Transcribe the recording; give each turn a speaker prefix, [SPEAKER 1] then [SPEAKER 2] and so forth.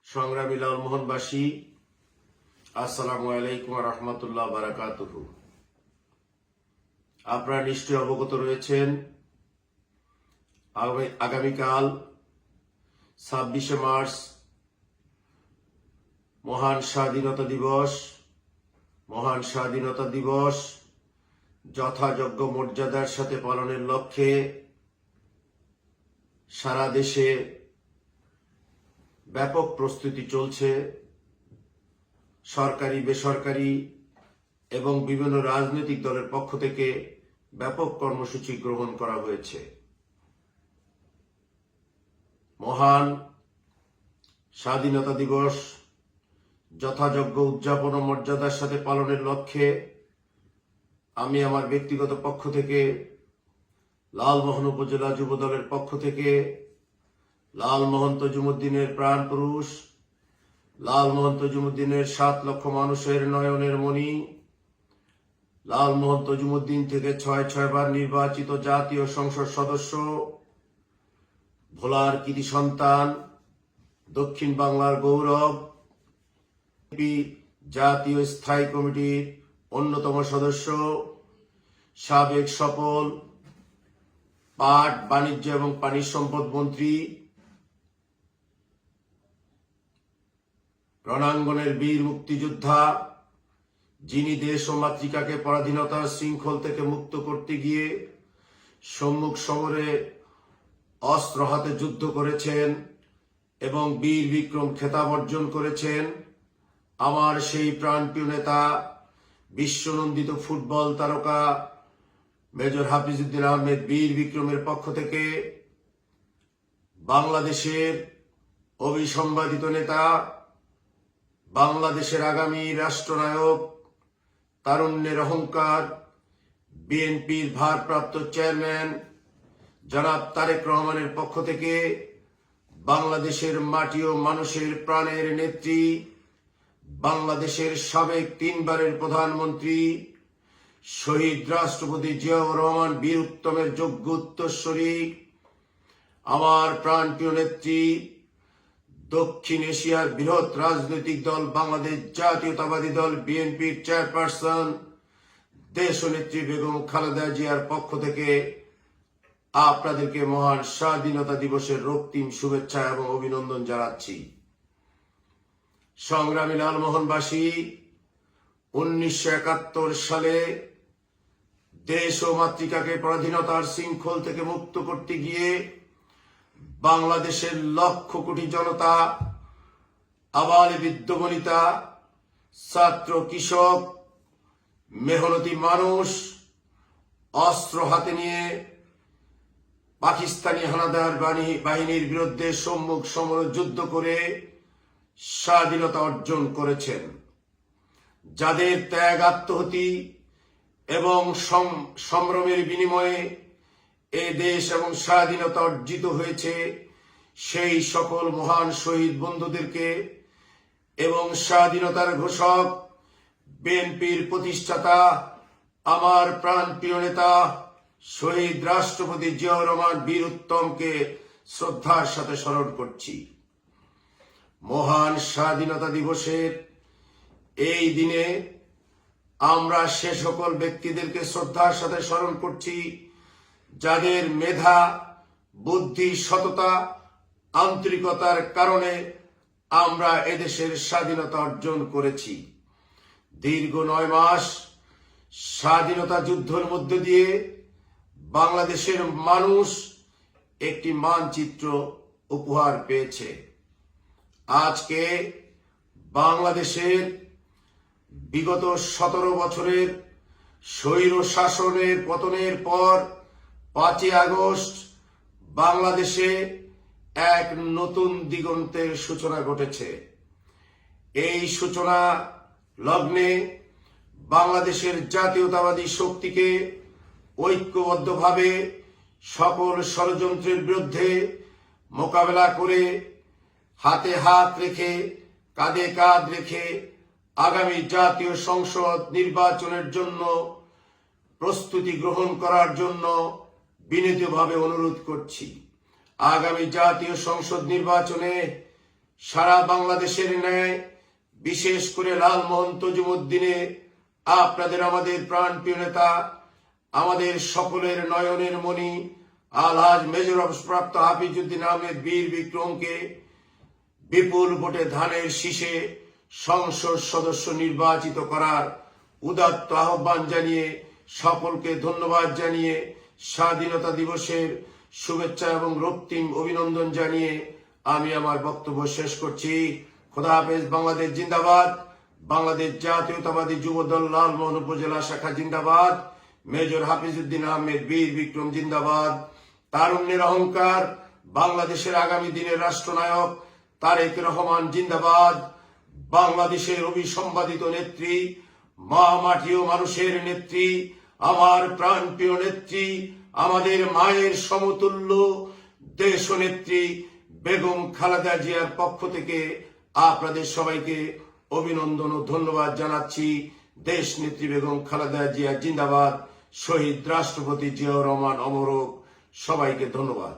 [SPEAKER 1] সংগ্রামী লালমোহনবাসী, আসসালামু আলাইকুম ওয়া রাহমাতুল্লাহি ওয়া বারাকাতুহু। আপনারা নিশ্চয়ই অবগত রয়েছেন আগামীকাল 26শে মার্চ মহান স্বাধীনতা দিবস যথাযোগ্য মর্যাদার সাথে পালনের লক্ষ্যে সারা দেশে ব্যাপক প্রস্তুতি চলছে। সরকারি, বেসরকারি এবং বিভিন্ন রাজনৈতিক দলের পক্ষ থেকে ব্যাপক কর্মসূচি গ্রহণ করা হয়েছে। মহান স্বাধীনতা দিবস যথাযোগ্য উদযাপন ও মর্যাদার সাথে পালনের লক্ষ্যে আমি আমার ব্যক্তিগত পক্ষ থেকে, লালমোহন উপজেলা যুব দলের পক্ষ থেকে, লালমোহন তজুমুদ্দিনের প্রাণ পুরুষ, লালমোহন তজুমুদ্দিনের 7 লক্ষ মানুষের নয়নের মণি, লালমোহন তজুমুদ্দিন থেকে 6 বার নির্বাচিত জাতীয় সংসদ সদস্য, ভোলার কৃতি সন্তান, দক্ষিণ বাংলার গৌরব, জাতীয় স্থায়ী কমিটির অন্যতম সদস্য, সাবেক সফল পাট, বাণিজ্য এবং পানি সম্পদ মন্ত্রী, রণাঙ্গনের বীর মুক্তিযোদ্ধা, যিনি দেশ ও মাতৃকাকে পরাধীনতার শৃঙ্খল থেকে মুক্ত করতে গিয়ে সম্মুখ সমরে অস্ত্র হাতে যুদ্ধ করেছেন এবং বীর বিক্রম খেতাব অর্জন করেছেন, আমার সেই প্রাণপ্রিয় নেতা, বিশ্বনন্দিত ফুটবল তারকা মেজর হাফিজউদ্দিন আহমেদ বীর বিক্রমের পক্ষ থেকে, বাংলাদেশের অবিসংবাদিত নেতা, বাংলাদেশের আগামী রাষ্ট্রনায়ক, তারুণ্যের অহংকার, বিএনপির ভারপ্রাপ্ত চেয়ারম্যান জনাব তারেক রহমানের পক্ষ থেকে, বাংলাদেশের মাটি ও মানুষের প্রাণের নেত্রী, বাংলাদেশের সাবেক 3 বারের প্রধানমন্ত্রী, শহীদ রাষ্ট্রপতি জিয়াউর রহমান বীর উত্তমের যোগ্য উত্তরসূরি, আমার প্রাণপ্রিয় নেত্রী, দক্ষিণ এশিয়ার বৃহৎ রাজনৈতিক দল বাংলাদেশ জাতীয়তাবাদী দল বিএনপির চেয়ারপারসন দেশনেত্রী বেগম খালেদা জিয়ার পক্ষ থেকে আপনাদেরকে মহান স্বাধীনতা দিবসের রক্তিম শুভেচ্ছা এবং অভিনন্দন জানাচ্ছি। সংগ্রামী লালমোহনবাসী, 1971 সালে দেশ ও মাতৃকাকে পরাধীনতার শৃঙ্খল থেকে মুক্ত করতে গিয়ে বাংলাদেশের লক্ষ কোটি জনতা, আবালে বৃদ্ধ বনিতা, ছাত্র, কৃষক, মেহনতি মানুষ অস্ত্র হাতে নিয়ে পাকিস্তানি হানাদার বাহিনীর বিরুদ্ধে সম্মুখ সমরে যুদ্ধ করে স্বাধীনতা অর্জন করেছেন। যাদের ত্যাগ, আত্মহতি এবং সংগ্রামের বিনিময়ে এ দেশ এবং স্বাধীনতা অর্জিত হয়েছে, সেই সকল মহান শহীদ বন্ধুদেরকে এবং স্বাধীনতার ঘোষক বিএনপির প্রতিষ্ঠাতা, আমার প্রাণপ্রিয় নেতা শহীদ রাষ্ট্রপতি জিয়াউর রহমান বীর উত্তমকে শ্রদ্ধার সাথে স্মরণ করছি। মহান স্বাধীনতা দিবসের এই দিনে আমরা সে সকল ব্যক্তিদেরকে শ্রদ্ধার সাথে স্মরণ করছি যাদের মেধা, বুদ্ধি, সততা, আন্তরিকতার কারণে আমরা এদেশের স্বাধীনতা অর্জন করেছি। দীর্ঘ 9 মাস স্বাধীনতা যুদ্ধের মধ্য দিয়ে বাংলাদেশের মানুষ একটি মানচিত্র উপহার পেয়েছে। আজকে বাংলাদেশের বিগত 17 বছরের স্বৈর শাসনের পতনের পর 5ই আগস্ট বাংলাদেশে এক নতুন দিগন্তের সূচনা ঘটেছে। এই সূচনা লগ্নে বাংলাদেশের জাতীয়তাবাদী শক্তিকে ঐক্যবদ্ধভাবে সকল ষড়যন্ত্রের বিরুদ্ধে মোকাবেলা করে, হাতে হাত রেখে, কাঁধে কাঁধ রেখে আগামী জাতীয় সংসদ নির্বাচনের জন্য প্রস্তুতি গ্রহণ করার জন্য বিনীতভাবে অনুরোধ করছি। আগামী জাতীয় সংসদ নির্বাচনে সারা বাংলাদেশের ন্যায় বিশেষ করে লালমোহন তজুমুদ্দিনে আপনাদের আমাদের প্রাণপ্রিয় নেতা, আমাদের সকলের নয়নের মণি আলহাজ মেজর অবসরপ্রাপ্ত হাফিজউদ্দিন আহমেদ বীর বিক্রমকে বিপুল ভোটে ধানের শীষে সংসদ সদস্য নির্বাচিত করার উদাত্ত আহ্বান জানিয়ে, সকলকে ধন্যবাদ জানিয়ে, স্বাধীনতা দিবসের শুভেচ্ছা এবং রক্তিম অভিনন্দন জানিয়ে আমি আমার বক্তব্য শেষ করছি। খোদা হাফেজ। বাংলাদেশ জিন্দাবাদ। বাংলাদেশ জাতীয়তাবাদী যুবদল লালমোহন উপজেলা শাখা জিন্দাবাদ। মেজর হাফিজউদ্দিন আহমেদ বীর বিক্রম জিন্দাবাদ। তারুণ্যের অহংকার, বাংলাদেশের আগামী দিনের রাষ্ট্রনায়ক তারেক রহমান জিন্দাবাদ। বাংলাদেশের অবিসম্বাদিত নেত্রী, মা মাটি ও মানুষের নেত্রী, আমার প্রাণপ্রিয় নেত্রী, আমাদের মায়ের সমতুল্য দেশনেত্রী বেগম খালেদা জিয়ার পক্ষ থেকে আপনাদের সবাইকে অভিনন্দন ও ধন্যবাদ জানাচ্ছি। দেশ নেত্রী বেগম খালেদা জিয়া জিন্দাবাদ। শহীদ রাষ্ট্রপতি জিয়াউর রহমান অমর হোক। সবাইকে ধন্যবাদ।